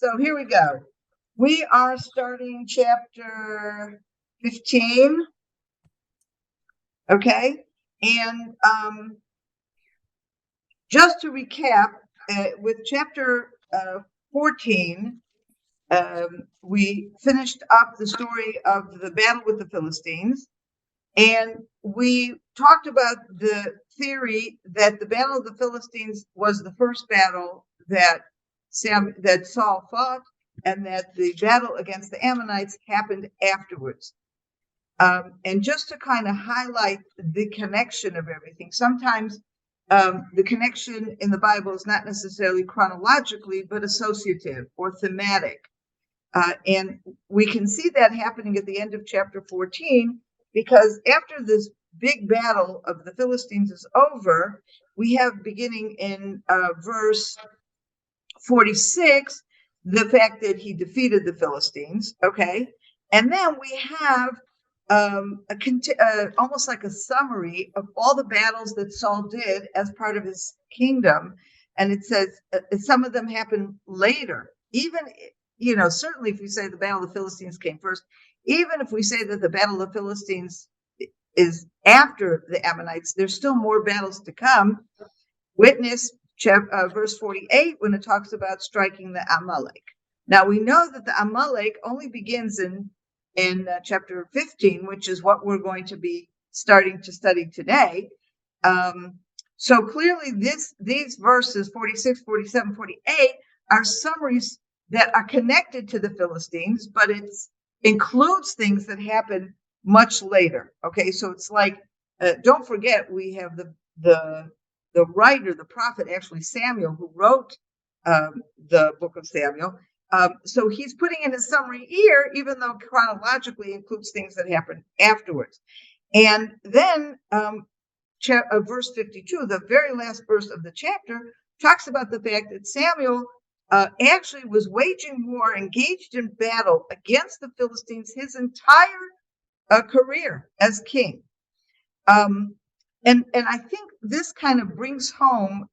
So here we go. We are starting chapter 15. Okay. And just to recap, with chapter 14, we finished up the story of the battle with the Philistines. And we talked about the theory that the Battle of the Philistines was the first battle that Saul fought, and that the battle against the Ammonites happened afterwards. And just to kind of highlight the connection of everything, sometimes the connection in the Bible is not necessarily chronologically, but associative or thematic. And we can see that happening at the end of chapter 14, because after this big battle of the Philistines is over, we have beginning in verse 46, the fact that he defeated the Philistines, okay? And then we have almost like a summary of all the battles that Saul did as part of his kingdom. And it says some of them happened later. Even, certainly if we say the Battle of the Philistines came first, even if we say that the Battle of the Philistines is after the Ammonites, there's still more battles to come. Witness verse 48 when it talks about striking the Amalek. Now we know that the Amalek only begins in chapter 15, which is what we're going to be starting to study today. So clearly these verses 46, 47, 48 are summaries that are connected to the Philistines, but it includes things that happen much later. Okay, so it's like, don't forget, we have the writer, the prophet, actually Samuel, who wrote the book of Samuel. So he's putting in his summary here, even though chronologically includes things that happen afterwards. And then verse 52, the very last verse of the chapter, talks about the fact that Samuel actually was waging war, engaged in battle against the Philistines his entire career as king. And I think this kind of brings home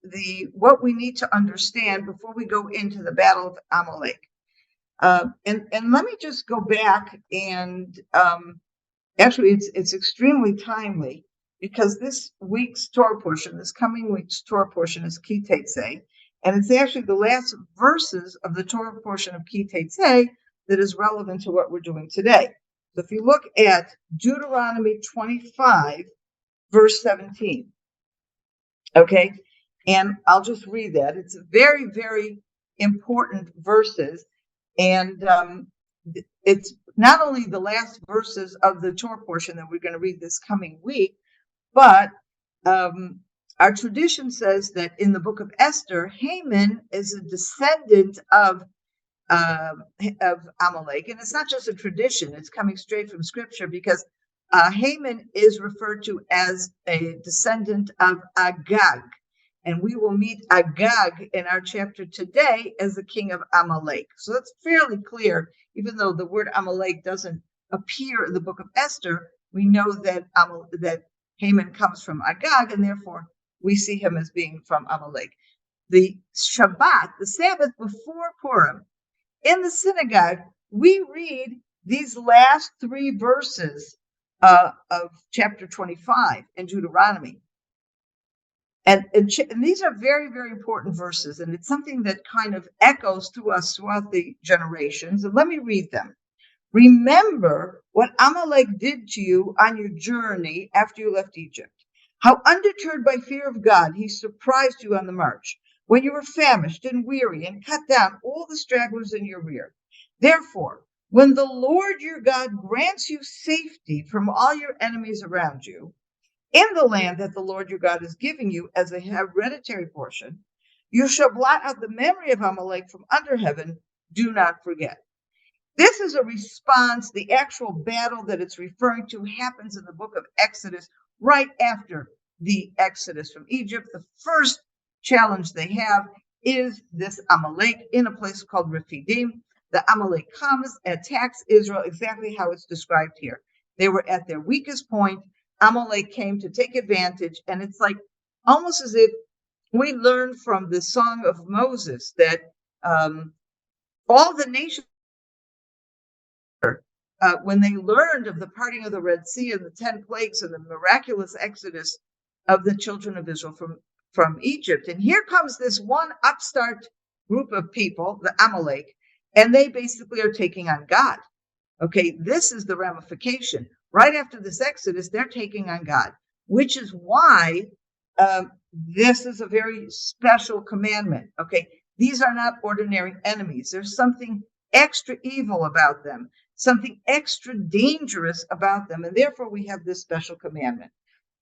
what we need to understand before we go into the Battle of Amalek. And let me just go back and actually it's extremely timely, because this week's Torah portion, this coming week's Torah portion is Ki Tetzei, and it's actually the last verses of the Torah portion of Ki Tetzei that is relevant to what we're doing today. So if you look at Deuteronomy 25, verse 17, okay, and I'll just read that. It's very, very important verses, and it's not only the last verses of the Torah portion that we're going to read this coming week, but our tradition says that in the book of Esther, Haman is a descendant of Amalek, and it's not just a tradition; it's coming straight from Scripture, because Haman is referred to as a descendant of Agag, and we will meet Agag in our chapter today as the king of Amalek. So that's fairly clear, even though the word Amalek doesn't appear in the book of Esther. We know that Haman comes from Agag, and therefore we see him as being from Amalek. The Shabbat, the Sabbath before Purim, in the synagogue, we read these last three verses of chapter 25 in Deuteronomy. And these are very, very important verses, and it's something that kind of echoes through us throughout the generations. And let me read them. Remember what Amalek did to you on your journey after you left Egypt. How, undeterred by fear of God, he surprised you on the march, when you were famished and weary, and cut down all the stragglers in your rear. Therefore, when the Lord your God grants you safety from all your enemies around you, in the land that the Lord your God is giving you as a hereditary portion, you shall blot out the memory of Amalek from under heaven. Do not forget. This is a response. The actual battle that it's referring to happens in the book of Exodus, right after the Exodus from Egypt. The first challenge they have is this Amalek in a place called Rephidim. The Amalek comes and attacks Israel exactly how it's described here. They were at their weakest point. Amalek came to take advantage, and it's like almost as if we learn from the Song of Moses that all the nations, when they learned of the parting of the Red Sea and the 10 plagues and the miraculous exodus of the children of Israel from Egypt. And here comes this one upstart group of people, the Amalek, and they basically are taking on God. Okay, this is the ramification. Right after this exodus, they're taking on God, which is why this is a very special commandment. Okay, these are not ordinary enemies. There's something extra evil about them, something extra dangerous about them, and therefore we have this special commandment.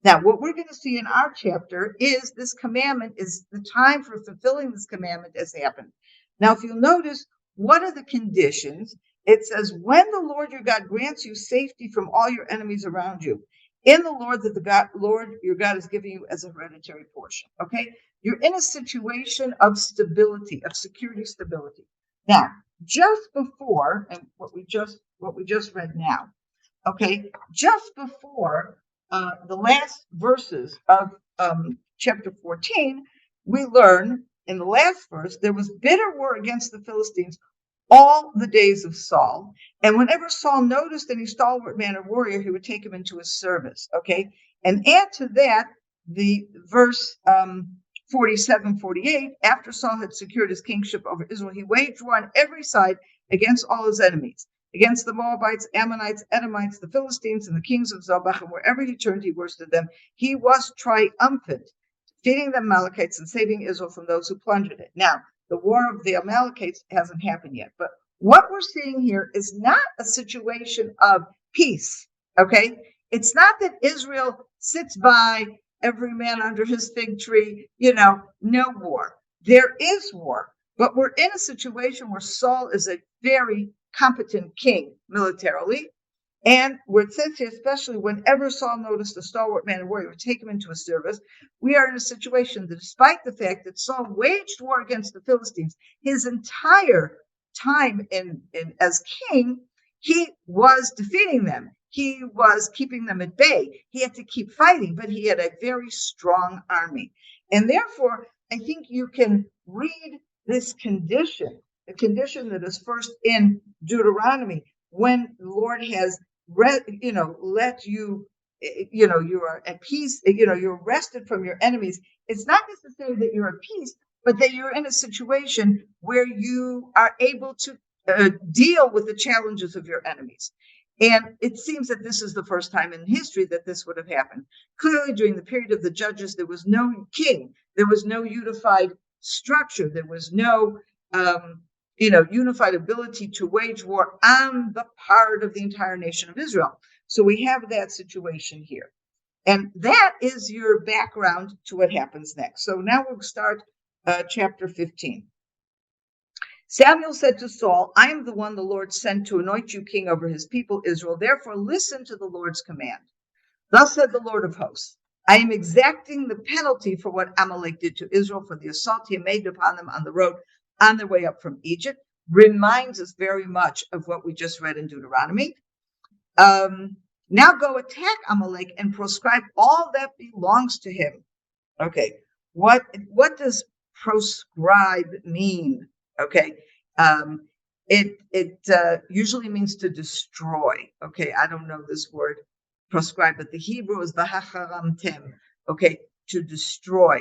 Now, what we're going to see in our chapter is this commandment is the time for fulfilling this commandment has happened. Now, if you'll notice, what are the conditions? It says, when the Lord your God grants you safety from all your enemies around you, in the Lord that the Lord your God is giving you as a hereditary portion. Okay, you're in a situation of stability, of security stability. Now, just before, and what we just read now, okay, just before the last verses of chapter 14, we learn in the last verse there was bitter war against the Philistines all the days of Saul. And whenever Saul noticed any stalwart man or warrior, he would take him into his service. Okay. And add to that the verse 47, 48, after Saul had secured his kingship over Israel, he waged war on every side against all his enemies, against the Moabites, Ammonites, Edomites, the Philistines, and the kings of Zobach, and wherever he turned, he worsted them. He was triumphant, defeating the Amalekites and saving Israel from those who plundered it. Now, the war of the Amalekites hasn't happened yet, but what we're seeing here is not a situation of peace, okay? It's not that Israel sits by, every man under his fig tree, no war. There is war, but we're in a situation where Saul is a very competent king militarily, and where it says here, especially whenever Saul noticed a stalwart man and warrior would take him into his service, we are in a situation that despite the fact that Saul waged war against the Philistines, his entire time as king, he was defeating them. He was keeping them at bay. He had to keep fighting, but he had a very strong army. And therefore, I think you can read this condition, the condition that is first in Deuteronomy, when the Lord has let you, you are at peace, you're rested from your enemies. It's not necessarily that you're at peace, but that you're in a situation where you are able to deal with the challenges of your enemies. And it seems that this is the first time in history that this would have happened. Clearly, during the period of the judges, there was no king. There was no unified structure. There was no unified ability to wage war on the part of the entire nation of Israel. So we have that situation here. And that is your background to what happens next. So now we'll start chapter 15. Samuel said to Saul, I am the one the Lord sent to anoint you king over his people Israel. Therefore, listen to the Lord's command. Thus said the Lord of hosts, I am exacting the penalty for what Amalek did to Israel, for the assault he made upon them on the road on their way up from Egypt. Reminds us very much of what we just read in Deuteronomy. Now go attack Amalek and proscribe all that belongs to him. Okay, what does proscribe mean? Okay, it usually means to destroy. Okay, I don't know this word proscribe, but the Hebrew is v'hacharamtem. Okay, to destroy.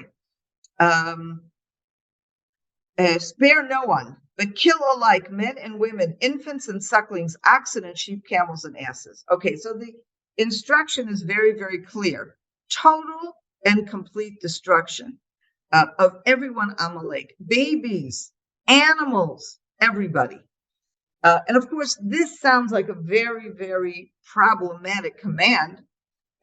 Spare no one, but kill alike men and women, infants and sucklings, oxen and sheep, camels and asses. Okay, so the instruction is very, very clear. Total and complete destruction of everyone Amalek, babies, animals, everybody. And of course, this sounds like a very, very problematic command.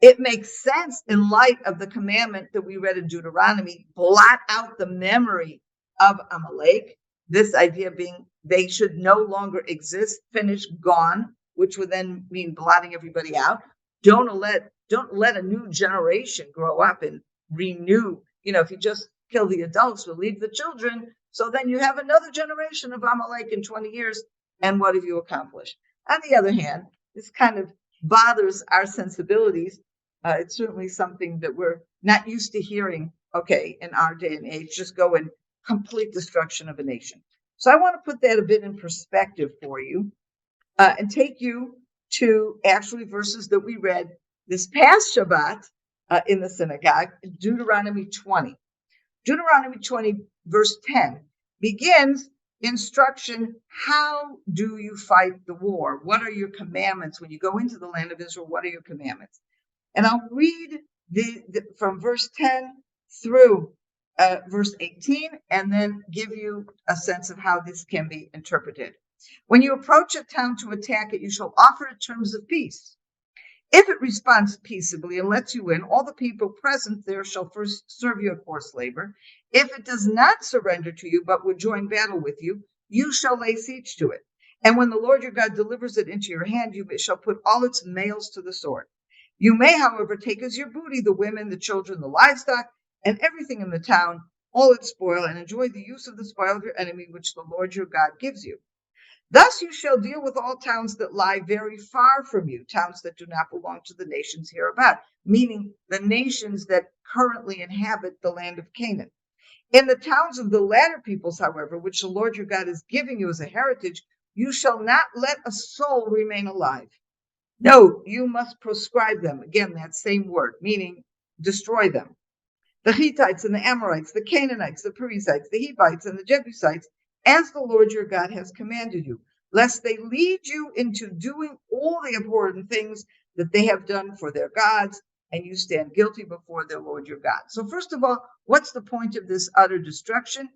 It makes sense in light of the commandment that we read in Deuteronomy, blot out the memory of Amalek, this idea being they should no longer exist, finished, gone, which would then mean blotting everybody out. Don't let a new generation grow up and renew. If you just kill the adults, we'll leave the children. So then you have another generation of Amalek in 20 years. And what have you accomplished? On the other hand, this kind of bothers our sensibilities. It's certainly something that we're not used to hearing, in our day and age, just go in complete destruction of a nation. So I want to put that a bit in perspective for you and take you to actually verses that we read this past Shabbat in the synagogue, Deuteronomy 20. Deuteronomy 20, verse 10, begins instruction. How do you fight the war? What are your commandments when you go into the land of Israel? What are your commandments? And I'll read from verse 10 through verse 18, and then give you a sense of how this can be interpreted. When you approach a town to attack it, you shall offer it terms of peace. If it responds peaceably and lets you in, all the people present there shall first serve you at forced labor. If it does not surrender to you, but would join battle with you, you shall lay siege to it. And when the Lord your God delivers it into your hand, you shall put all its males to the sword. You may, however, take as your booty the women, the children, the livestock, and everything in the town, all its spoil, and enjoy the use of the spoil of your enemy, which the Lord your God gives you. Thus you shall deal with all towns that lie very far from you, towns that do not belong to the nations hereabout, meaning the nations that currently inhabit the land of Canaan. In the towns of the latter peoples, however, which the Lord your God is giving you as a heritage, you shall not let a soul remain alive. No, you must proscribe them. Again, that same word, meaning destroy them. The Hittites and the Amorites, the Canaanites, the Perizzites, the Hivites, and the Jebusites, as the Lord your God has commanded you, lest they lead you into doing all the abhorrent things that they have done for their gods, and you stand guilty before their Lord your God. So first of all, what's the point of this utter destruction?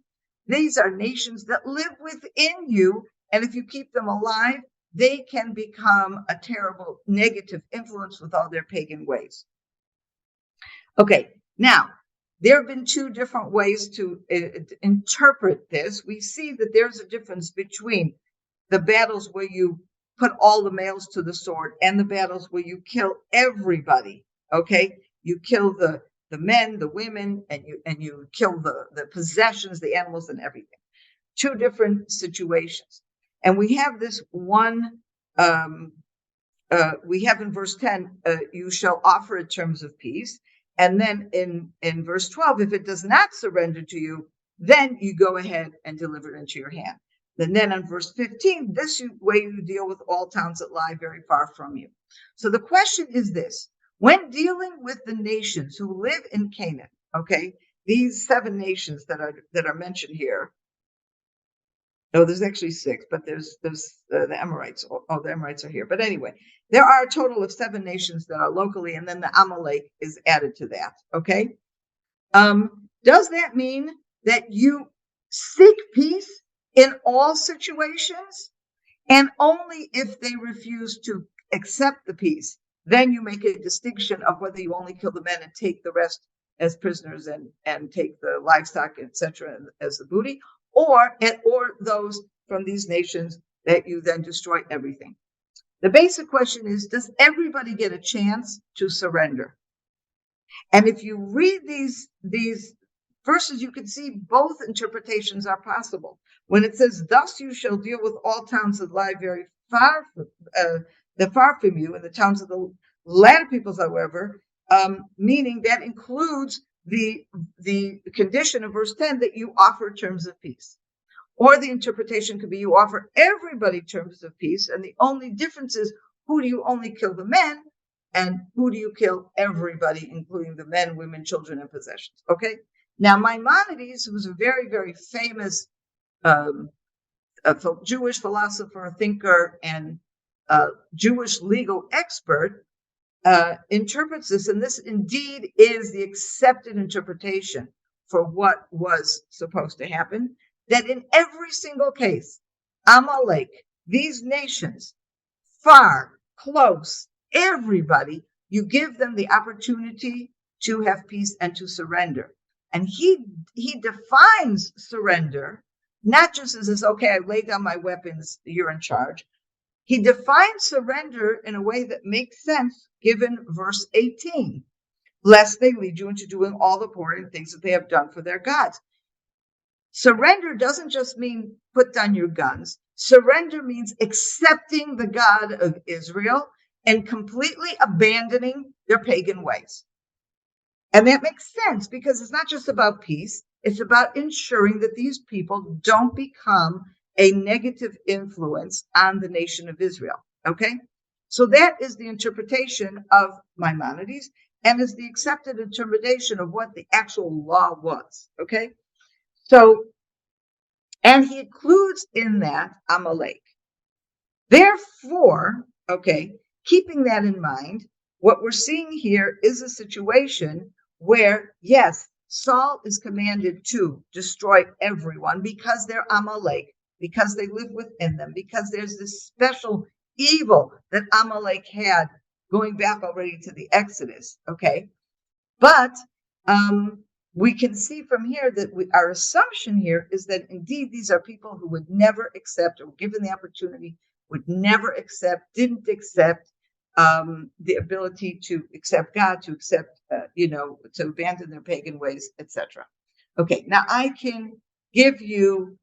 These are nations that live within you, and if you keep them alive, they can become a terrible negative influence with all their pagan ways. Okay, now, there have been two different ways to interpret this. We see that there's a difference between the battles where you put all the males to the sword and the battles where you kill everybody. Okay, you kill the men, the women, and you kill the possessions, the animals, and everything. Two different situations. And we have this one. We have in verse 10, you shall offer it terms of peace. And then in verse 12, if it does not surrender to you, then you go ahead and deliver it into your hand. And then in verse 15, this way you deal with all towns that lie very far from you. So the question is this: when dealing with the nations who live in Canaan, okay, these 7 nations that are mentioned here. No, there's actually 6, but there's the Amorites. Oh, the Amorites are here. But anyway, there are a total of 7 nations that are locally, and then the Amalek is added to that. Okay. Does that mean that you seek peace in all situations, and only if they refuse to accept the peace, then you make a distinction of whether you only kill the men and take the rest as prisoners and take the livestock, etc., as the booty, or those from these nations that you then destroy everything? The basic question is, does everybody get a chance to surrender? And if you read these verses, you can see both interpretations are possible. When it says, thus you shall deal with all towns that lie very far from you, and the towns of the latter peoples, however, meaning that includes the condition of verse 10 that you offer terms of peace. Or the interpretation could be you offer everybody terms of peace, and the only difference is, who do you only kill the men, and who do you kill everybody, including the men, women, children, and possessions? Okay. Now, Maimonides, who was a very, very famous Jewish philosopher, thinker, and Jewish legal expert, interprets this, and this indeed is the accepted interpretation for what was supposed to happen, that in every single case, Amalek, these nations, far, close, everybody, you give them the opportunity to have peace and to surrender. And he defines surrender not just as this, okay, I lay down my weapons, you're in charge. He defines surrender in a way that makes sense given verse 18, lest they lead you into doing all the abhorrent things that they have done for their gods. Surrender doesn't just mean put down your guns. Surrender means accepting the God of Israel and completely abandoning their pagan ways. And that makes sense because it's not just about peace. It's about ensuring that these people don't become a negative influence on the nation of Israel. Okay? So that is the interpretation of Maimonides and is the accepted interpretation of what the actual law was. Okay? So, and he includes in that Amalek. Therefore, okay, keeping that in mind, what we're seeing here is a situation where, yes, Saul is commanded to destroy everyone because they're Amalek, because they live within them, because there's this special evil that Amalek had going back already to the Exodus, okay? But we can see from here that our assumption here is that indeed these are people who would never accept, or given the opportunity, would never accept, didn't accept the ability to accept God, to accept, to abandon their pagan ways, etc. Okay, now I can give you,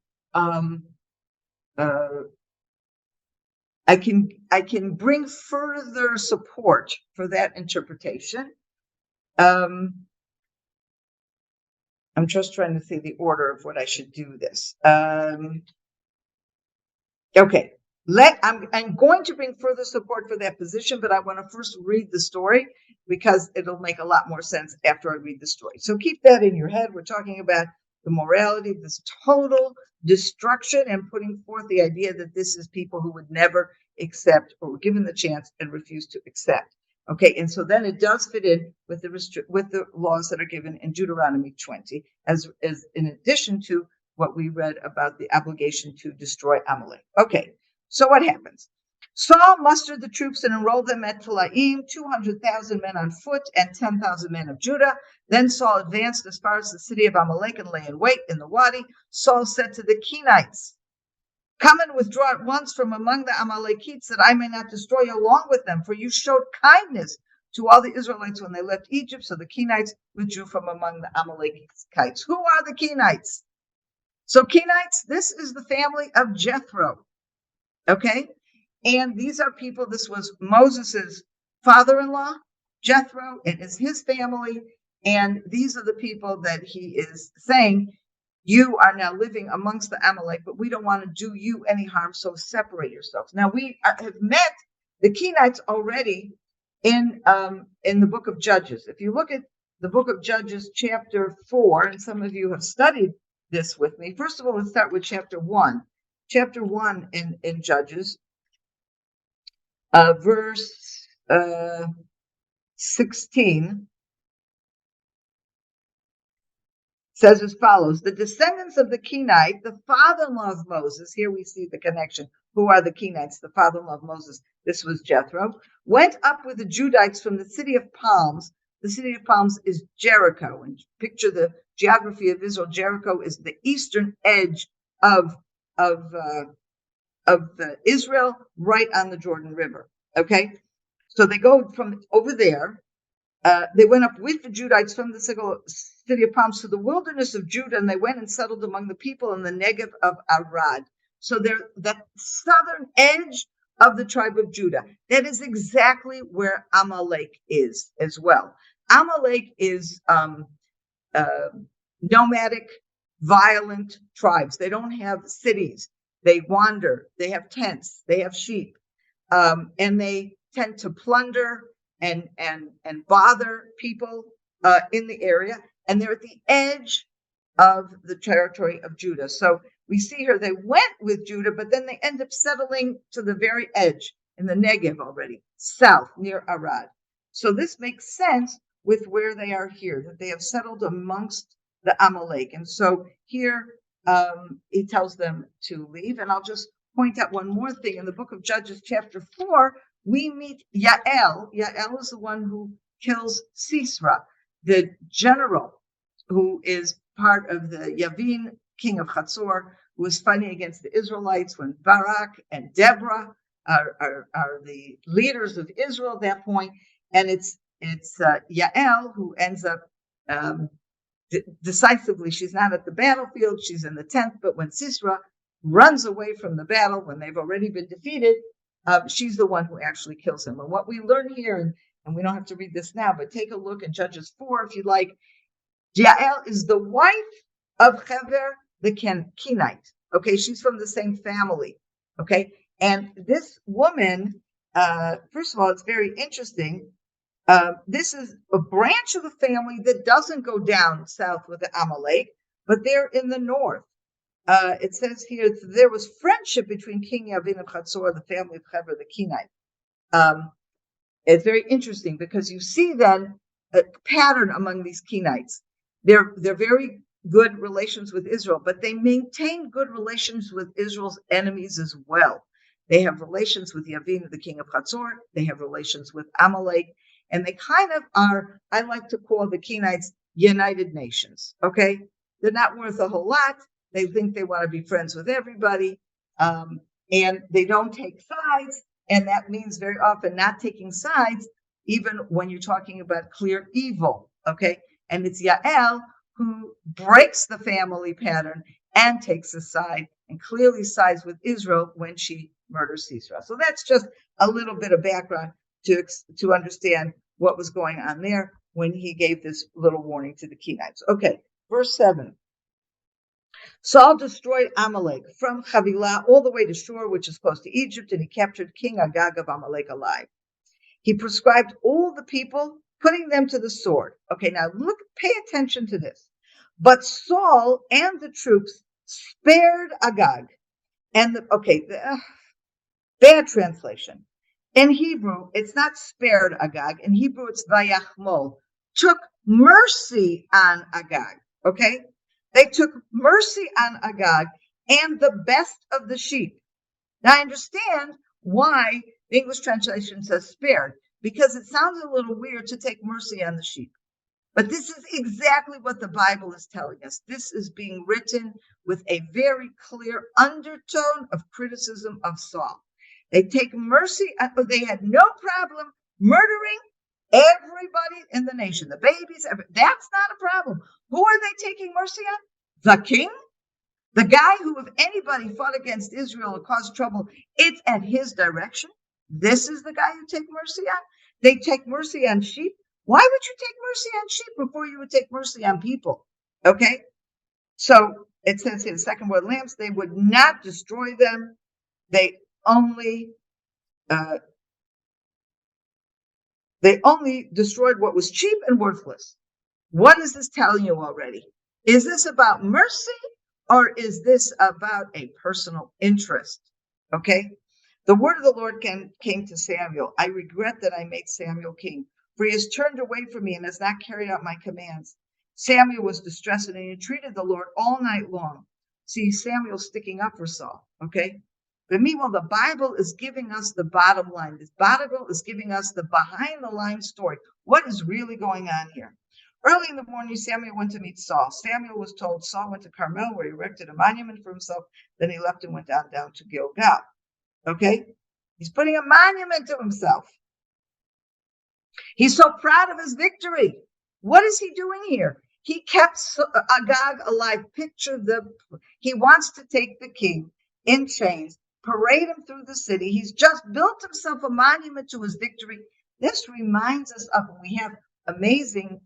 I can bring further support for that interpretation. I'm just trying to see the order of what I should do this. Okay, I'm going to bring further support for that position, but I want to first read the story because it'll make a lot more sense after I read the story. So keep that in your head. We're talking about the morality of this total destruction and putting forth the idea that this is people who would never accept or were given the chance and refused to accept. Okay, and so then it does fit in with the laws that are given in Deuteronomy 20, as in addition to what we read about the obligation to destroy Amalek. Okay, so what happens? Saul mustered the troops and enrolled them at Telaim, 200,000 men on foot and 10,000 men of Judah. Then Saul advanced as far as the city of Amalek and lay in wait in the wadi. Saul said to the Kenites, "Come and withdraw at once from among the Amalekites, that I may not destroy you along with them, for you showed kindness to all the Israelites when they left Egypt." So the Kenites withdrew from among the Amalekites. Who are the Kenites? So Kenites, this is the family of Jethro, okay? And these are people, this was Moses's father-in-law, Jethro, and is his family. And these are the people that he is saying, you are now living amongst the Amalek, but we don't want to do you any harm, so separate yourselves. Now, we have met the Kenites already in the book of Judges. If you look at the book of Judges, chapter 4, and some of you have studied this with me. First of all, let's start with chapter 1. Chapter 1 in Judges, verse 16, says as follows: the descendants of the Kenite, the father-in-law of Moses, here we see the connection. Who are the Kenites? The father-in-law of Moses. This was Jethro. Went up with the Judites from the city of palms. The city of palms is Jericho. And picture the geography of Israel. Jericho is the eastern edge of Israel, right on the Jordan River. Okay, so they go from over there. They went up with the Judites from the city of palms to the wilderness of Judah, and they went and settled among the people in the Negev of Arad. So they're the southern edge of the tribe of Judah. That is exactly where Amalek is as well. Amalek is nomadic, violent tribes. They don't have cities. They wander. They have tents. They have sheep, and they tend to plunder and bother people in the area. And they're at the edge of the territory of Judah. So we see here they went with Judah, but then they end up settling to the very edge in the Negev already, south near Arad. So this makes sense with where they are here, that they have settled amongst the Amalek. And so here he tells them to leave. And I'll just point out one more thing. In the book of Judges, chapter 4, we meet Yael. Yael is the one who kills Sisera, the general who is part of the Yavin, king of Chatzor, who was fighting against the Israelites when Barak and Deborah are the leaders of Israel at that point. And it's Yael who ends up decisively, she's not at the battlefield, she's in the tent, but when Sisera runs away from the battle, when they've already been defeated, she's the one who actually kills him. And what we learn here, and we don't have to read this now, but take a look in Judges 4 if you like. Yael is the wife of Heber the Kenite. Okay, she's from the same family. Okay, and this woman, first of all, it's very interesting. This is a branch of the family that doesn't go down south with the Amalek, but they're in the north. It says here there was friendship between King Yavin and Chatzor, the family of Heber the Kenite. It's very interesting because you see then a pattern among these Kenites. They're very good relations with Israel, but they maintain good relations with Israel's enemies as well. They have relations with Yavin, the king of Chatzor. They have relations with Amalek, and they kind of are, I like to call the Kenites United Nations. Okay, they're not worth a whole lot. They think they want to be friends with everybody, and they don't take sides. And that means very often not taking sides, even when you're talking about clear evil. Okay, and it's Yael who breaks the family pattern and takes a side and clearly sides with Israel when she murders Sisera. So that's just a little bit of background to understand what was going on there when he gave this little warning to the Kenites. Okay, verse 7. Saul destroyed Amalek from Havilah all the way to Shur, which is close to Egypt, and he captured King Agag of Amalek alive. He prescribed all the people, putting them to the sword. Okay, now look, pay attention to this. But Saul and the troops spared Agag. And bad translation. In Hebrew, it's not spared Agag. In Hebrew, it's vayachmol. Took mercy on Agag. Okay? They took mercy on Agag and the best of the sheep. Now I understand why the English translation says spared, because it sounds a little weird to take mercy on the sheep. But this is exactly what the Bible is telling us. This is being written with a very clear undertone of criticism of Saul. They take mercy, they had no problem murdering everybody in the nation, the babies, that's not a problem. Who are they taking mercy on? The king? The guy who, if anybody fought against Israel or caused trouble, it's at his direction. This is the guy you take mercy on. They take mercy on sheep. Why would you take mercy on sheep before you would take mercy on people? Okay? So it says here, the second word, lambs, they would not destroy them. They only destroyed what was cheap and worthless. What is this telling you already? Is this about mercy or is this about a personal interest? Okay? The word of the Lord came to Samuel. I regret that I made Samuel king, for he has turned away from me and has not carried out my commands. Samuel was distressed and he entreated the Lord all night long. See, Samuel's sticking up for Saul, okay? But meanwhile, the Bible is giving us the bottom line. This Bible is giving us the behind-the-line story. What is really going on here? Early in the morning, Samuel went to meet Saul. Samuel was told Saul went to Carmel, where he erected a monument for himself. Then he left and went down to Gilgal. Okay? He's putting a monument to himself. He's so proud of his victory. What is he doing here? He kept Agag alive. He wants to take the king in chains, parade him through the city. He's just built himself a monument to his victory. This reminds us of, we have amazing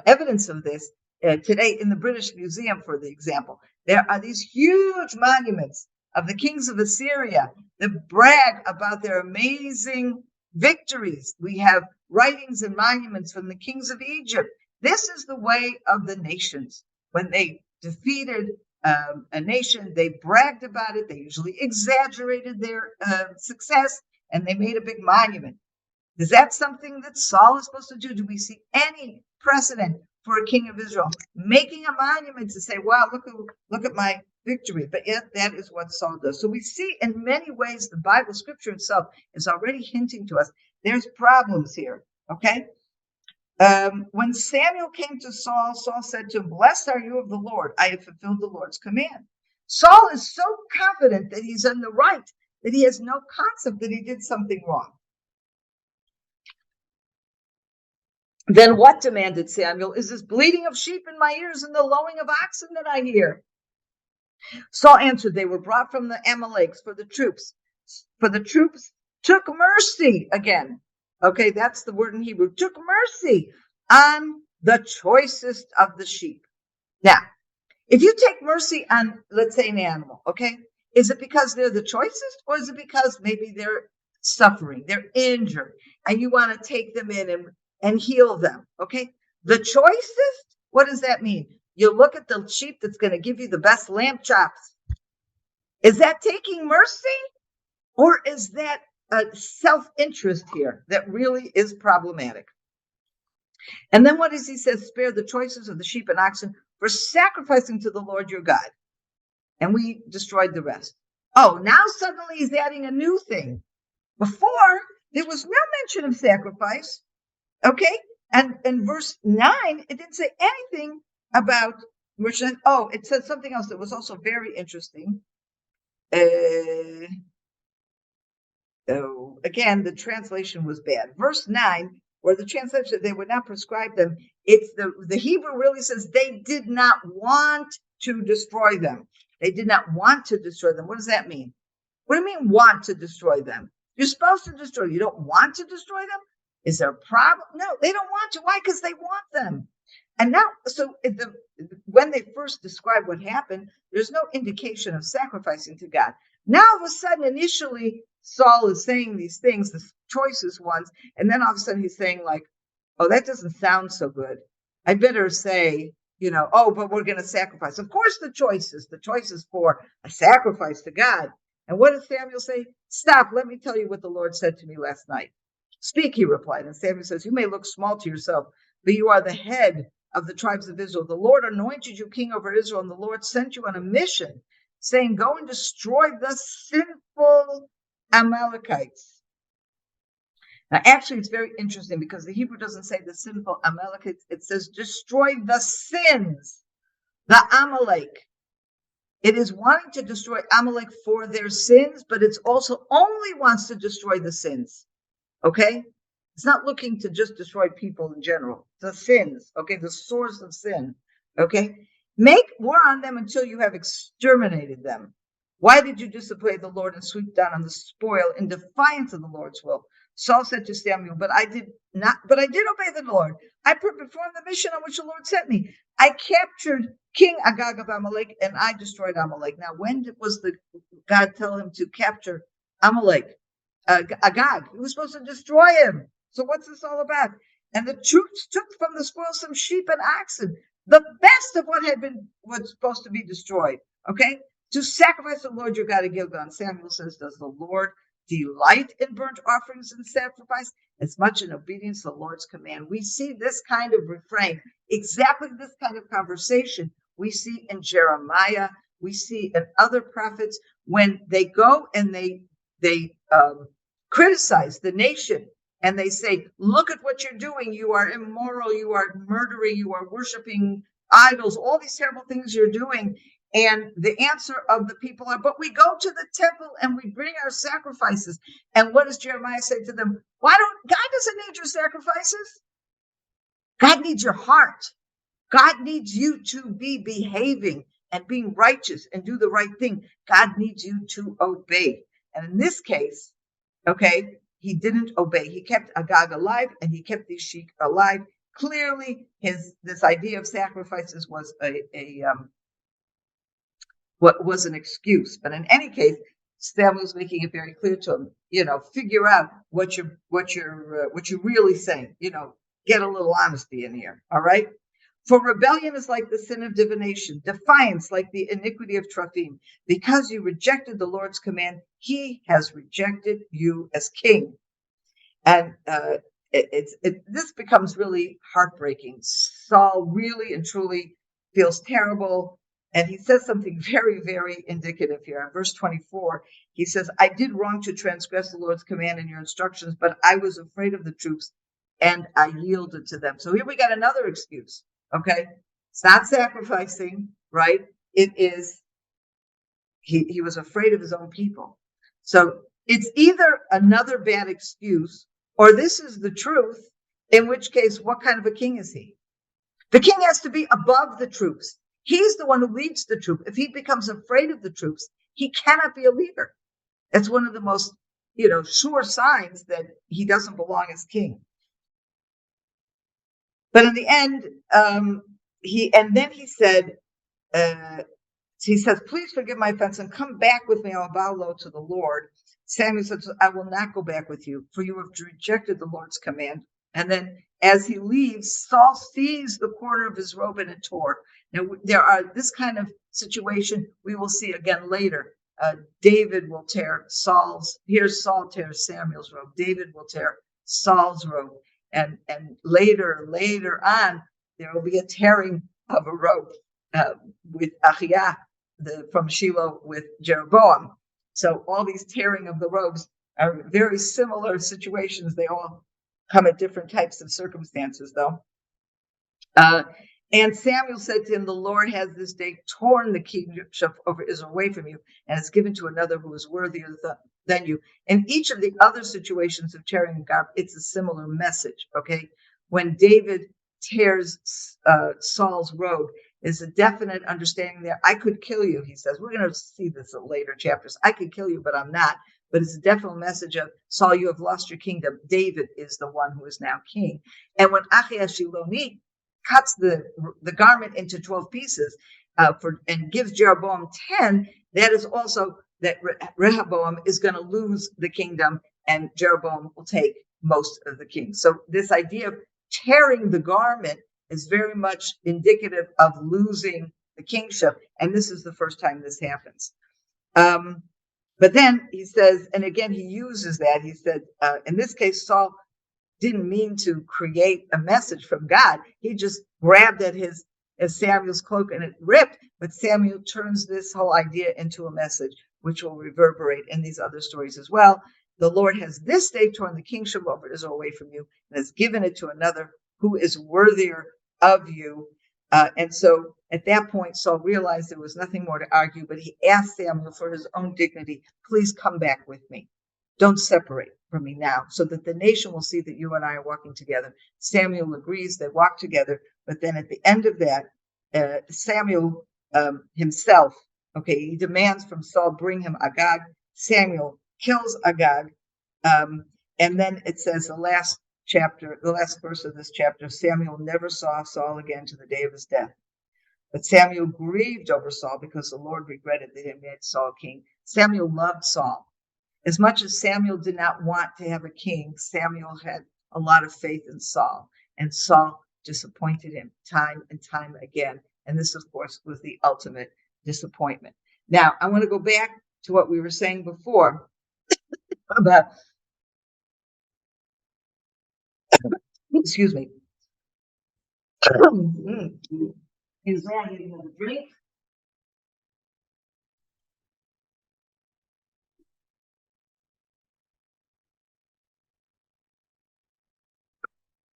evidence of this today in the British Museum, for the example. There are these huge monuments of the kings of Assyria that brag about their amazing victories. We have writings and monuments from the kings of Egypt. This is the way of the nations. When they defeated a nation, they bragged about it. They usually exaggerated their success, and they made a big monument. Is that something that Saul is supposed to do? Do we see any precedent for a king of Israel making a monument to say, wow, look at my victory? But yet that is what Saul does. So we see in many ways the Bible scripture itself is already hinting to us there's problems here, okay? When Samuel came to Saul, Saul said to him, blessed are you of the Lord. I have fulfilled the Lord's command. Saul is so confident that he's in the right that he has no concept that he did something wrong. Then what, demanded Samuel, is this bleating of sheep in my ears and the lowing of oxen that I hear? Saul answered, they were brought from the Amaleks for the troops took mercy again. Okay, that's the word in Hebrew. Took mercy on the choicest of the sheep. Now, If you take mercy on, let's say, an animal, okay, is it because they're the choicest, or is it because maybe they're suffering, they're injured, and you want to take them in and heal them? Okay, the choicest, what does that mean? You look at the sheep that's going to give you the best lamb chops. Is that taking mercy, or is that a self-interest here that really is problematic? And then what does he say? Spare the choices of the sheep and oxen for sacrificing to the Lord your God. And we destroyed the rest. Oh, now suddenly he's adding a new thing. Before, there was no mention of sacrifice. Okay? And in verse 9, it didn't say anything about merchandise. Oh, it said something else that was also very interesting. Again, the translation was bad. Verse 9, where the translation said they would not prescribe them, it's the Hebrew really says they did not want to destroy them. They did not want to destroy them. What does that mean? What do you mean want to destroy them? You're supposed to destroy. You don't want to destroy them? Is there a problem? No, they don't want to. Why? Because they want them. And now, so when they first describe what happened, there's no indication of sacrificing to God. Now, all of a sudden, initially, Saul is saying these things, the choicest ones, and then all of a sudden he's saying like, oh, that doesn't sound so good. I better say, oh, but we're going to sacrifice. Of course, the choices for a sacrifice to God. And what does Samuel say? Stop, let me tell you what the Lord said to me last night. Speak, he replied. And Samuel says, you may look small to yourself, but you are the head of the tribes of Israel. The Lord anointed you king over Israel, and the Lord sent you on a mission, saying, go and destroy the sinful Amalekites. Now, actually, it's very interesting because the Hebrew doesn't say the sinful Amalekites. It says destroy the sins, the Amalek. It is wanting to destroy Amalek for their sins, but it's also only wants to destroy the sins. Okay? It's not looking to just destroy people in general. The sins, okay? The source of sin, okay? Make war on them until you have exterminated them. Why did you disobey the Lord and sweep down on the spoil in defiance of the Lord's will? Saul said to Samuel, but I did obey the Lord. I performed the mission on which the Lord sent me. I captured King Agag of Amalek, and I destroyed Amalek. Now, when was God tell him to capture Amalek? Agag. He was supposed to destroy him. So what's this all about? And the troops took from the spoil some sheep and oxen, the best of what was supposed to be destroyed. Okay, to sacrifice the Lord your God at Gilgal. And Samuel says, does the Lord delight in burnt offerings and sacrifice as much in obedience to the Lord's command? We see this kind of refrain, exactly this kind of conversation we see in Jeremiah, we see in other prophets when they go and they criticize the nation and they say, look at what you're doing. You are immoral. You are murdering. You are worshiping idols, all these terrible things you're doing. And the answer of the people are, but we go to the temple and we bring our sacrifices. And what does Jeremiah say to them? God doesn't need your sacrifices. God needs your heart. God needs you to be behaving and being righteous and do the right thing. God needs you to obey. And in this case, okay, he didn't obey. He kept Agag alive and he kept these sheep alive. Clearly, this idea of sacrifices was what was an excuse. But in any case, Samuel's making it very clear to him, figure out what you're really saying. Get a little honesty in here. All right. For rebellion is like the sin of divination, defiance like the iniquity of Trophim. Because you rejected the Lord's command, he has rejected you as king. And this becomes really heartbreaking. Saul really and truly feels terrible. And he says something very, very indicative here. In verse 24, he says, I did wrong to transgress the Lord's command and your instructions, but I was afraid of the troops and I yielded to them. So here we got another excuse. Okay, it's not sacrificing, right? It is, he was afraid of his own people. So it's either another bad excuse or this is the truth, in which case, what kind of a king is he? The king has to be above the troops. He's the one who leads the troop. If he becomes afraid of the troops, he cannot be a leader. That's one of the most, sure signs that he doesn't belong as king. But in the end, he said, he says, please forgive my offense and come back with me. I'll bow low to the Lord. Samuel says, I will not go back with you, for you have rejected the Lord's command. And then as he leaves, Saul seized the corner of his robe and it tore. Now, there are this kind of situation we will see again later. David will tear here's Saul tears Samuel's robe. David will tear Saul's robe. And later on, there will be a tearing of a robe with Achiah from Shiloh with Jeroboam. So all these tearing of the robes are very similar situations. They all come at different types of circumstances, though. And Samuel said to him, the Lord has this day torn the kingship over Israel away from you and has given to another who is worthier than you. In each of the other situations of tearing and garb, it's a similar message, okay? When David tears Saul's robe, is a definite understanding there. I could kill you, he says. We're going to see this in later chapters. I could kill you, but I'm not. But it's a definite message of, Saul, you have lost your kingdom. David is the one who is now king. And when Achiah Shiloni cuts the garment into 12 pieces and gives Jeroboam 10, that is also that Rehoboam is going to lose the kingdom and Jeroboam will take most of the king. So this idea of tearing the garment is very much indicative of losing the kingship. And this is the first time this happens. But then he says, and again, he uses that. He said, in this case, Saul didn't mean to create a message from God. He just grabbed at Samuel's cloak and it ripped. But Samuel turns this whole idea into a message, which will reverberate in these other stories as well. The Lord has this day torn the kingship over Israel away from you and has given it to another who is worthier of you. And so at that point, Saul realized there was nothing more to argue, but he asked Samuel for his own dignity, please come back with me. Don't separate from me now, so that the nation will see that you and I are walking together. Samuel agrees, they walk together, but then at the end of that, Samuel himself, he demands from Saul, bring him Agag. Samuel kills Agag. And then it says the last verse of this chapter, Samuel never saw Saul again to the day of his death. But Samuel grieved over Saul because the Lord regretted that he had made Saul king. Samuel loved Saul. As much as Samuel did not want to have a king, Samuel had a lot of faith in Saul. And Saul disappointed him time and time again. And this, of course, was the ultimate disappointment. Now, I want to go back to what we were saying before about, excuse me. Is that getting a drink?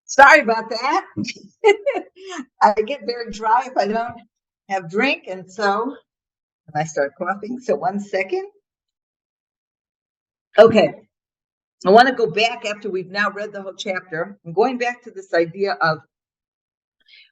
Sorry about that. I get very dry if I don't have drink, and so I start coughing. So 1 second. Okay. I want to go back after we've now read the whole chapter. I'm going back to this idea of,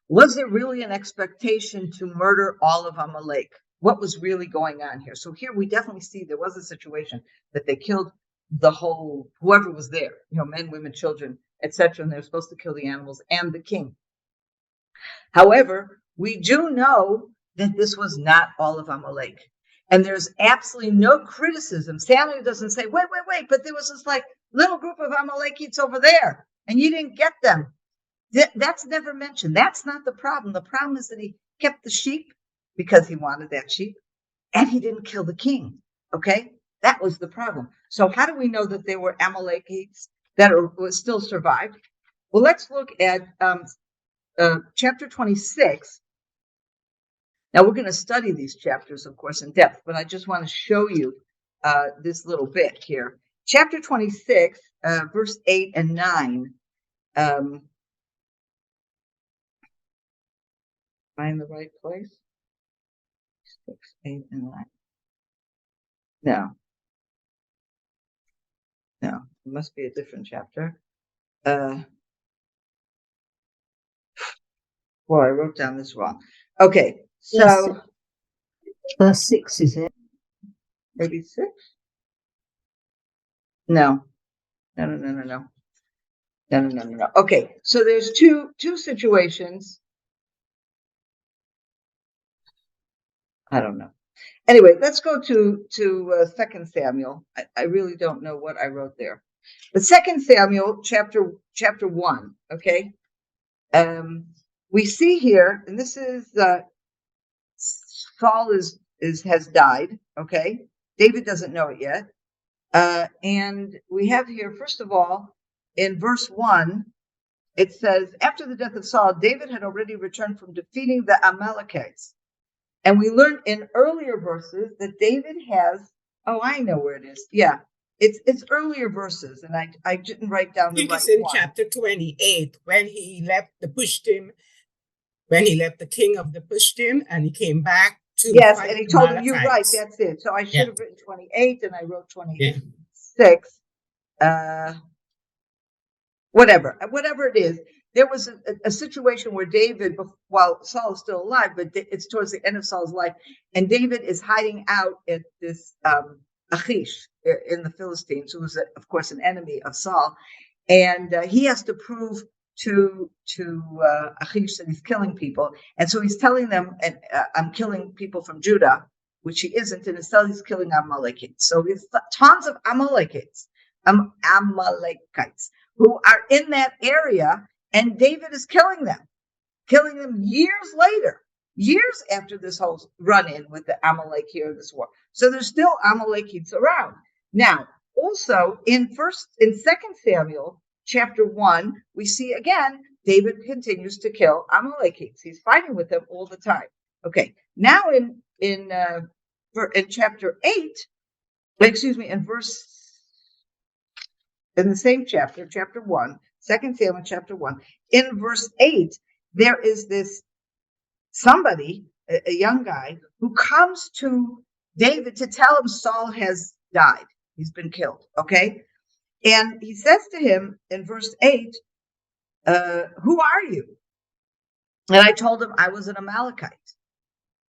was there really an expectation to murder all of Amalek? What was really going on here? So here we definitely see there was a situation that they killed the whole, whoever was there, men, women, children, etc. And they're supposed to kill the animals and the king. However, we do know that this was not all of Amalek. And there's absolutely no criticism. Samuel doesn't say, wait, but there was this little group of Amalekites over there, and you didn't get them. That's never mentioned. That's not the problem. The problem is that he kept the sheep because he wanted that sheep, and he didn't kill the king. Okay, that was the problem. So how do we know that there were Amalekites that still survived? Well, let's look at chapter 26. Now, we're going to study these chapters, of course, in depth, but I just want to show you this little bit here. Chapter 26, verse 8 and 9. Am I in the right place? 6, 8, and 9. No, it must be a different chapter. Well, I wrote down this wrong. Okay, so verse 6, is it? Maybe 6? No. Okay, so there's two situations. I don't know. Anyway, let's go to 2 Samuel. I really don't know what I wrote there. But 2 Samuel chapter 1, okay? We see here, and this is Saul has died, okay? David doesn't know it yet. And we have here, first of all, in verse 1, it says, after the death of Saul, David had already returned from defeating the Amalekites. And we learned in earlier verses that David has, I know where it is. Yeah, it's earlier verses, and I didn't write down the right one. I think it's in chapter 28 when he left the Pushtim, when he left the king of the Pushtim, and he came back to yes, fight and he the told him, "You're right, Amalekites. that's it." So I should have written 28, and I wrote 26. Yeah. Whatever it is. There was a situation where David, while Saul is still alive, but it's towards the end of Saul's life, and David is hiding out at this Achish in the Philistines, who was, of course, an enemy of Saul, and he has to prove to Achish that he's killing people, and so he's telling them, "I'm killing people from Judah," which he isn't, and instead he's killing Amalekites. So there's tons of Amalekites, who are in that area, and David is killing them years later, years after this whole run-in with the Amalek here, this war. So there's still Amalekites around. Now, also in 2 Samuel chapter 1, we see again, David continues to kill Amalekites. He's fighting with them all the time. Okay, now in chapter 8, in the same chapter 1, 2 Samuel chapter 1, in verse 8, there is this somebody, a young guy, who comes to David to tell him Saul has died. He's been killed, okay? And he says to him in verse 8, who are you? And I told him I was an Amalekite.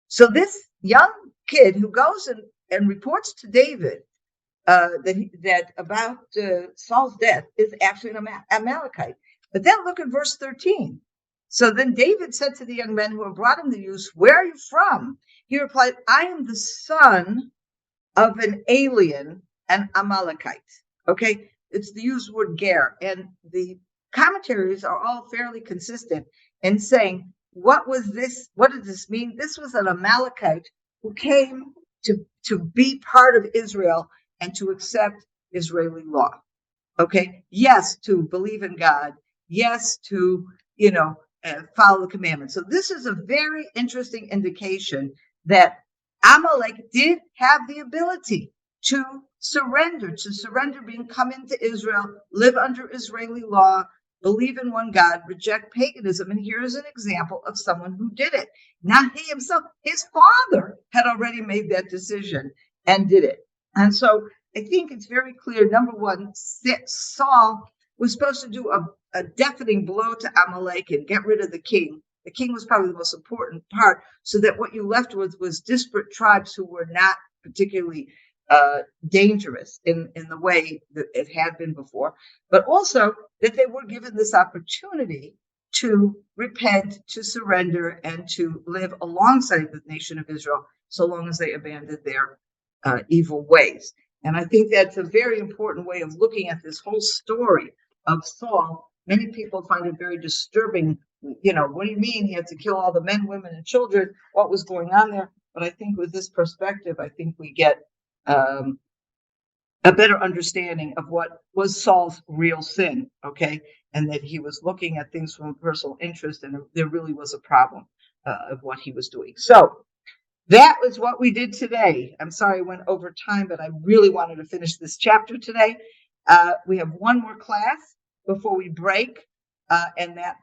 So this young kid who goes and reports to David that about Saul's death is actually an Amalekite. But then look at verse 13. So then David said to the young men who had brought him the news, "Where are you from?" He replied, "I am the son of an alien, an Amalekite." Okay, it's the used word ger, and the commentaries are all fairly consistent in saying, what was this? What did this mean? This was an Amalekite who came to be part of Israel and to accept Israeli law. Okay, yes, to believe in God, yes, to follow the commandments. So this is a very interesting indication that Amalek did have the ability to surrender being come into Israel, live under Israeli law, believe in one God, reject paganism. And here's an example of someone who did it. Not he himself, his father had already made that decision and did it. And so I think it's very clear, number one, Saul was supposed to do a deafening blow to Amalek and get rid of the king. The king was probably the most important part, so that what you left with was disparate tribes who were not particularly dangerous in the way that it had been before, but also that they were given this opportunity to repent, to surrender, and to live alongside the nation of Israel, so long as they abandoned their evil ways. And I think that's a very important way of looking at this whole story of Saul. Many people find it very disturbing. What do you mean he had to kill all the men, women, and children? What was going on there? But I think with this perspective, I think we get a better understanding of what was Saul's real sin, okay? And that he was looking at things from personal interest, and there really was a problem of what he was doing. So that was what we did today. I'm sorry I went over time, but I really wanted to finish this chapter today. We have one more class before we break, and that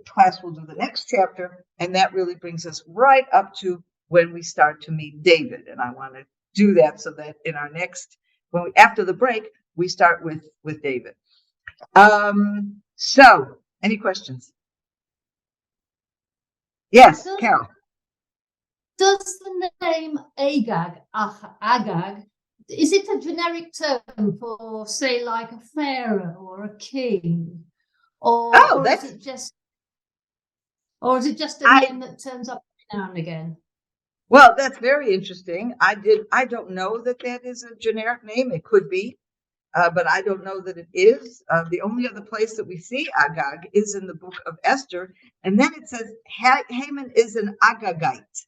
class will do the next chapter, and that really brings us right up to when we start to meet David. And I want to do that so that in our next, after the break, we start with David. So, any questions? Yes, Carol. Does the name Agag, is it a generic term for, say, like a pharaoh or a king? Or is it just a name that turns up now and again? Well, that's very interesting. I don't know that that is a generic name. It could be, but I don't know that it is. The only other place that we see Agag is in the book of Esther. And then it says Haman is an Agagite,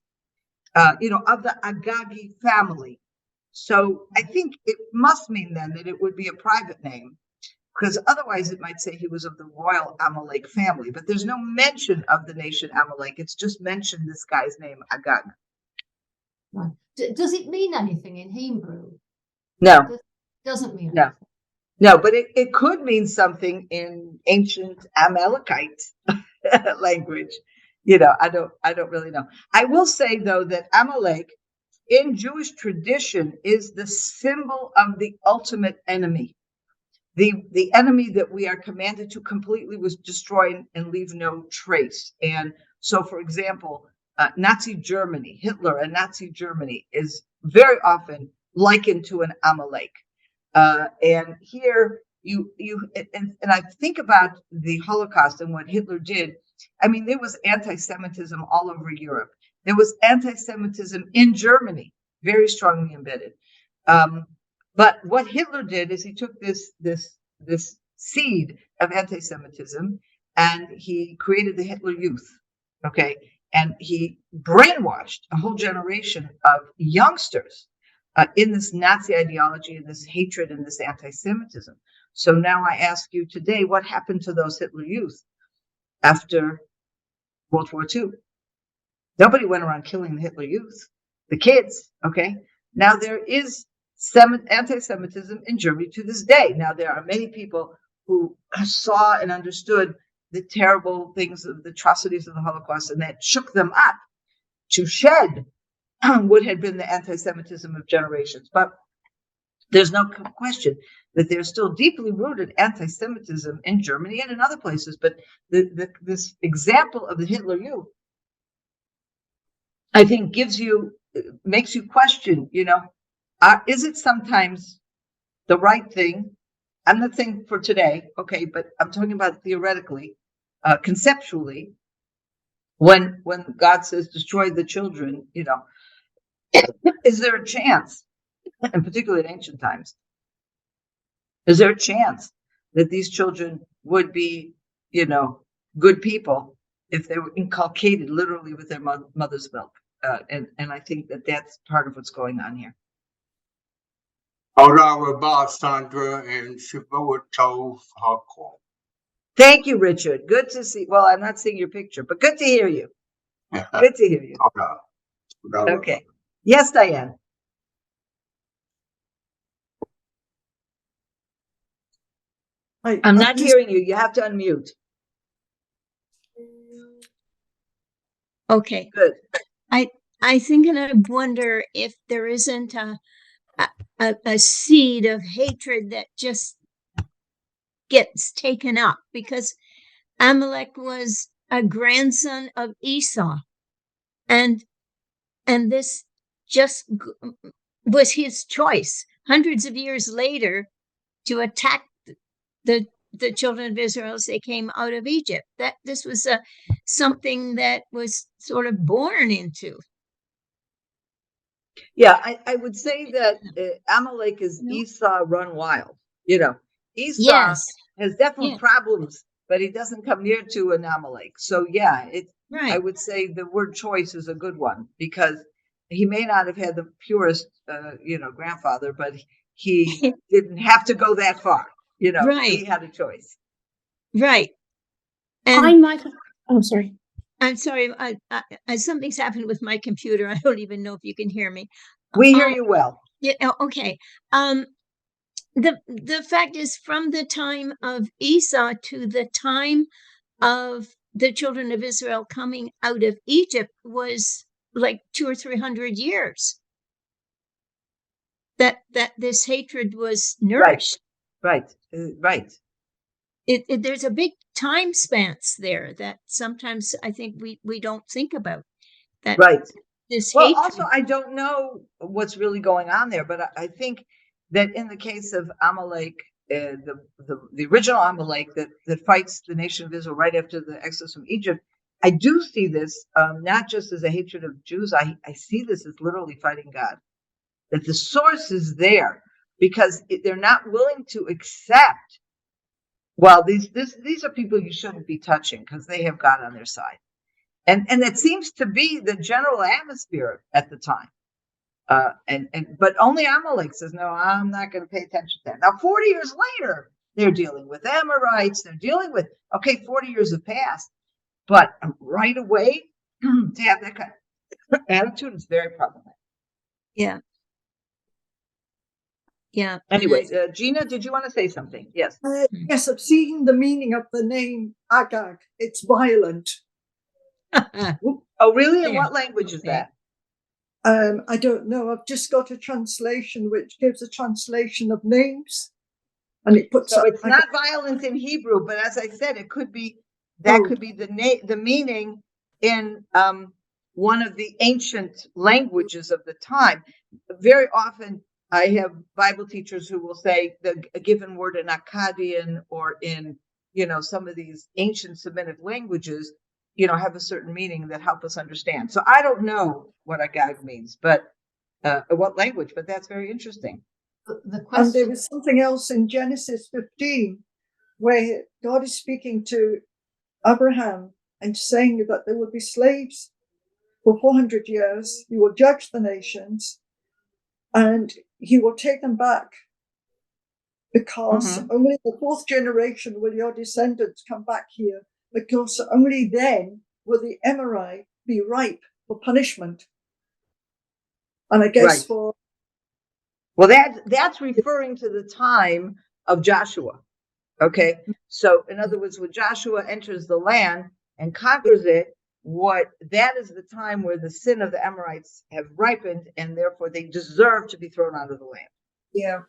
of the Agagi family. So I think it must mean then that it would be a private name, because otherwise it might say he was of the royal Amalek family. But there's no mention of the nation Amalek. It's just mentioned this guy's name, Agag. Right. Does it mean anything in Hebrew? No. Doesn't mean No. No, but it could mean something in ancient Amalekite language. I don't really know. I will say though that Amalek in Jewish tradition is the symbol of the ultimate enemy. The enemy that we are commanded to completely was destroy and leave no trace. And so, for example, Nazi Germany, Hitler and Nazi Germany is very often likened to an Amalek. And here and I think about the Holocaust and what Hitler did. I mean, there was anti-Semitism all over Europe. There was anti-Semitism in Germany, very strongly embedded. But what Hitler did is he took this seed of anti-Semitism and he created the Hitler Youth. Okay. And he brainwashed a whole generation of youngsters in this Nazi ideology and this hatred and this anti-Semitism. So now I ask you today, what happened to those Hitler Youth after World War II? Nobody went around killing the Hitler Youth, the kids. Okay. Now there is anti-Semitism in Germany to this day. Now there are many people who saw and understood the terrible things of the atrocities of the Holocaust, and that shook them up to shed what had been the anti-Semitism of generations. But there's no question that there's still deeply rooted anti-Semitism in Germany and in other places. But this example of the Hitler Youth, I think, makes you question, is it sometimes the right thing? I'm not saying for today, okay, but I'm talking about theoretically, conceptually, when God says destroy the children, is there a chance, and particularly in ancient times, is there a chance that these children would be, good people if they were inculcated literally with their mother's milk? And I think that that's part of what's going on here. Sondra, and Shavuot Tov Hakol. Thank you, Richard. Good to see. Well, I'm not seeing your picture, but good to hear you. Good to hear you. Okay. Yes, Diane. I'm not hearing you. You have to unmute. Okay. Good. I think and I wonder if there isn't a seed of hatred that just gets taken up, because Amalek was a grandson of Esau, and this just was his choice hundreds of years later to attack the children of Israel as they came out of Egypt. That this was something that was sort of born into. Yeah, I would say that Amalek is Esau run wild. Esau has definitely problems, but he doesn't come near to an Amalek. So yeah, I would say the word choice is a good one, because he may not have had the purest, grandfather, but he didn't have to go that far. He had a choice. Right. And I'm sorry. I'm sorry. Something's happened with my computer. I don't even know if you can hear me. We hear you well. Yeah. Okay. The fact is, from the time of Esau to the time of the children of Israel coming out of Egypt was like 200 or 300 years. That this hatred was nourished. Right. There's a big time spans there that sometimes I think we don't think about. That this hatred. Also, I don't know what's really going on there, but I think that in the case of Amalek, the original Amalek that fights the nation of Israel right after the exodus from Egypt, I do see this not just as a hatred of Jews. I see this as literally fighting God. That the source is there because they're not willing to accept. Well, these are people you shouldn't be touching because they have God on their side, and that seems to be the general atmosphere at the time. But only Amalek says, no, I'm not going to pay attention to that. Now, 40 years later, they're dealing with Amorites. They're dealing with, 40 years have passed, but right away to have that kind of attitude is very problematic. Yeah. Yeah. Anyway, Gina, did you want to say something? Yes. Yes, I've seen the meaning of the name Agag. It's violent. Oh, really? In what language is that? I don't know. I've just got a translation which gives a translation of names, and it puts. So it's not violent in Hebrew, but as I said, it could be that could be the meaning in one of the ancient languages of the time. Very often, I have Bible teachers who will say a given word in Akkadian or in some of these ancient Semitic languages, have a certain meaning that help us understand. So I don't know what Agag means, but what language, but that's very interesting. The question. And there was something else in Genesis 15 where God is speaking to Abraham and saying that there would be slaves for 400 years. He will judge the nations and he will take them back because only the fourth generation will your descendants come back here, because only then will the Amorite be ripe for punishment. And I guess well, that's referring to the time of Joshua. Okay. So in other words, when Joshua enters the land and conquers it, that is the time where the sin of the Amorites have ripened, and therefore they deserve to be thrown out of the land. Yeah.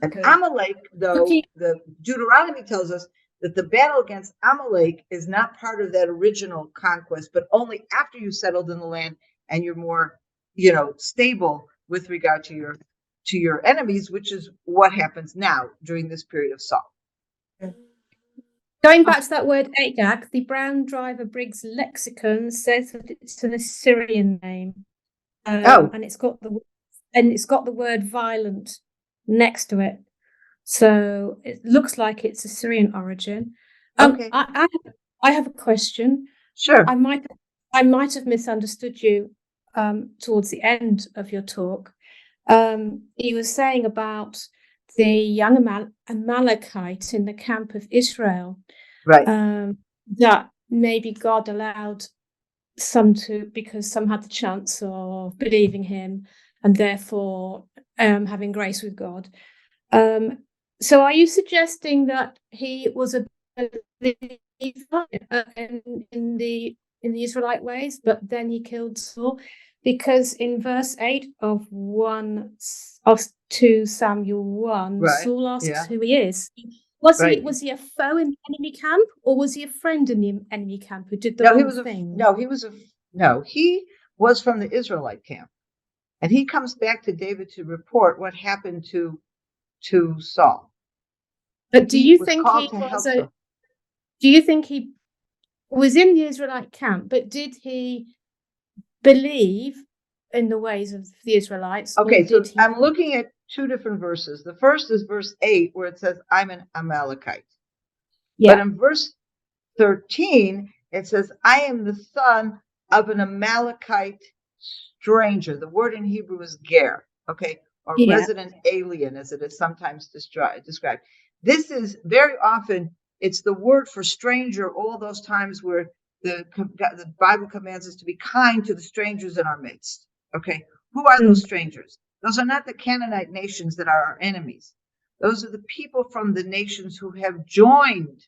And Amalek, though, the Deuteronomy tells us that the battle against Amalek is not part of that original conquest, but only after you settled in the land and you're more, stable with regard to your enemies, which is what happens now during this period of Saul. Going back to that word Agag, the Brown Driver Briggs lexicon says that it's an Assyrian name, and it's got the word violent next to it, so it looks like it's Assyrian origin. Okay. I have a question. Sure. I might have misunderstood you towards the end of your talk. You were saying about the young Amalekite in the camp of Israel, right? That maybe God allowed some because some had the chance of believing him and therefore having grace with God. So are you suggesting that he was a believer in the Israelite ways, but then he killed Saul? Because in verse 8 of 2 Samuel 1, Saul asks who he is. Was he a foe in the enemy camp, or was he a friend in the enemy camp who did the wrong thing? He was from the Israelite camp, and he comes back to David to report what happened to Saul. But do you think he was in the Israelite camp? But did he believe in the ways of the Israelites? Okay, so I'm looking at two different verses. The first is verse 8, where it says, I'm an Amalekite. Yeah. But in verse 13, it says, I am the son of an Amalekite stranger. The word in Hebrew is ger, okay, or resident alien, as it is sometimes described. This is very often, it's the word for stranger, all those times where the Bible commands us to be kind to the strangers in our midst. Okay, who are those strangers? Those are not the Canaanite nations that are our enemies. Those are the people from the nations who have joined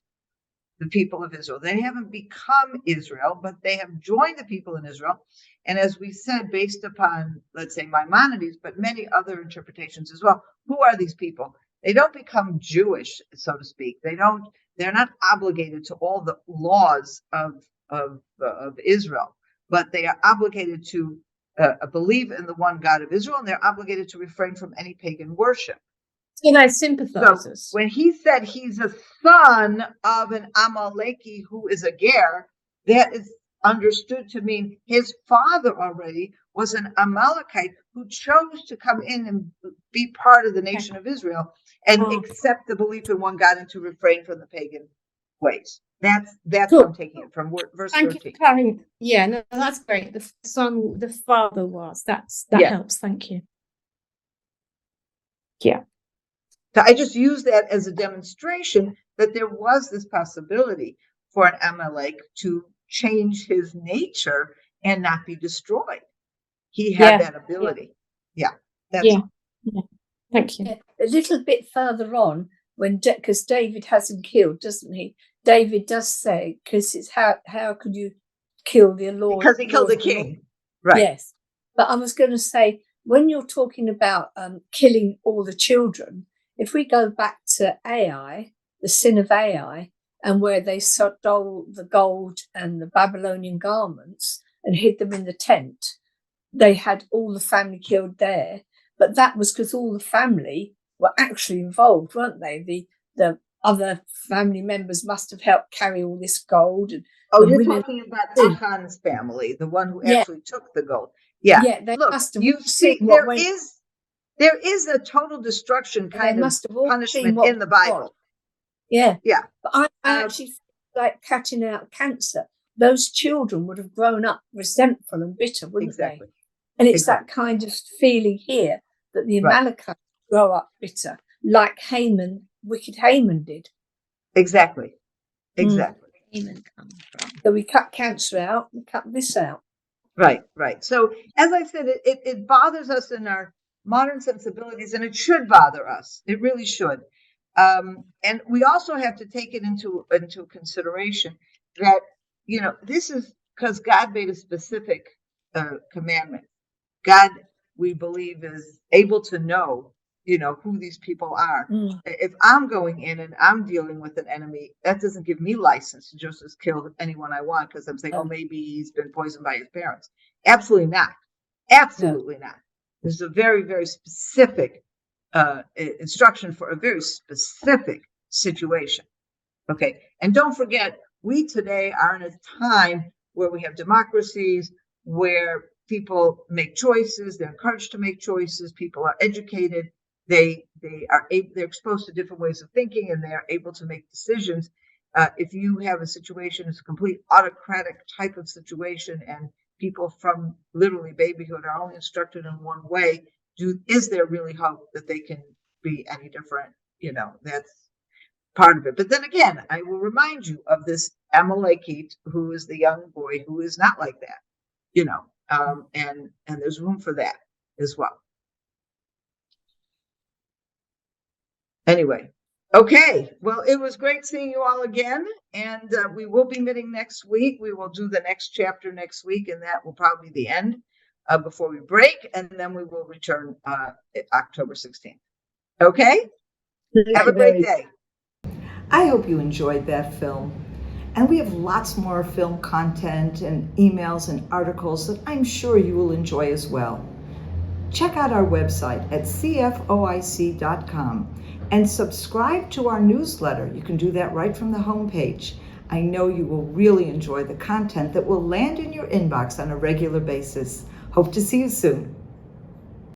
the people of Israel. They haven't become Israel, but they have joined the people in Israel. And as we said, based upon, let's say, Maimonides, but many other interpretations as well, who are these people? They don't become Jewish, so to speak. They're not obligated to all the laws of Israel, but they are obligated to believe in the one God of Israel, and they're obligated to refrain from any pagan worship. So they're sympathizers. So when he said he's a son of an Amaleki who is a ger, that is understood to mean his father already was an Amalekite who chose to come in and be part of the nation of Israel and accept the belief in one God and to refrain from the pagan ways. That's Cool. what I'm taking it from verse Thank 13. you, Karen. Yeah, no, that's great. The son, the father was. That Yeah. helps. Thank you. Yeah. So I just use that as a demonstration that there was this possibility for an Amalek to change his nature and not be destroyed. He had that ability. Yeah. That's Yeah. Thank you. Yeah, a little bit further on, because David has him killed, doesn't he? David does say, because it's how could you kill the Lord? Because he killed the king. Right. Yes. But I was going to say, when you're talking about killing all the children, if we go back to Ai, the sin of Ai, and where they stole the gold and the Babylonian garments and hid them in the tent, they had all the family killed there. But that was because all the family were actually involved, weren't they? The other family members must have helped carry all this gold. And you're talking about Achan's family, the one who actually took the gold. Yeah. Yeah, they Look, must have you see, there is a total destruction kind of punishment in the Bible. Yeah. Yeah. But I actually feel like cutting out cancer. Those children would have grown up resentful and bitter, wouldn't they? And it's that kind of feeling here that the Amalekites grow up bitter, like wicked Haman did. Exactly. Haman come from. So we cut cancer out, we cut this out. Right. So as I said, it bothers us in our modern sensibilities, and it should bother us. It really should. And we also have to take it into consideration that, this is because God made a specific commandment. God, we believe, is able to know, who these people are. If I'm going in and I'm dealing with an enemy, that doesn't give me license to just kill anyone I want because I'm saying, maybe he's been poisoned by his parents. Absolutely not. Absolutely not. There's a very, very specific instruction for a very specific situation. Okay. And don't forget, we today are in a time where we have democracies, where people make choices. They're encouraged to make choices. People are educated. They're exposed to different ways of thinking, and they are able to make decisions. If you have a situation, it's a complete autocratic type of situation, and people from literally babyhood are only instructed in one way, is there really hope that they can be any different? That's part of it. But then again, I will remind you of this Amalekite, who is the young boy who is not like that, and there's room for that as well. Anyway, okay. Well, it was great seeing you all again, and we will be meeting next week. We will do the next chapter next week, and that will probably be the end before we break, and then we will return October 16th. Okay? Have a great day. I hope you enjoyed that film. And we have lots more film content and emails and articles that I'm sure you will enjoy as well. Check out our website at CFOIC.com and subscribe to our newsletter. You can do that right from the homepage. I know you will really enjoy the content that will land in your inbox on a regular basis. Hope to see you soon.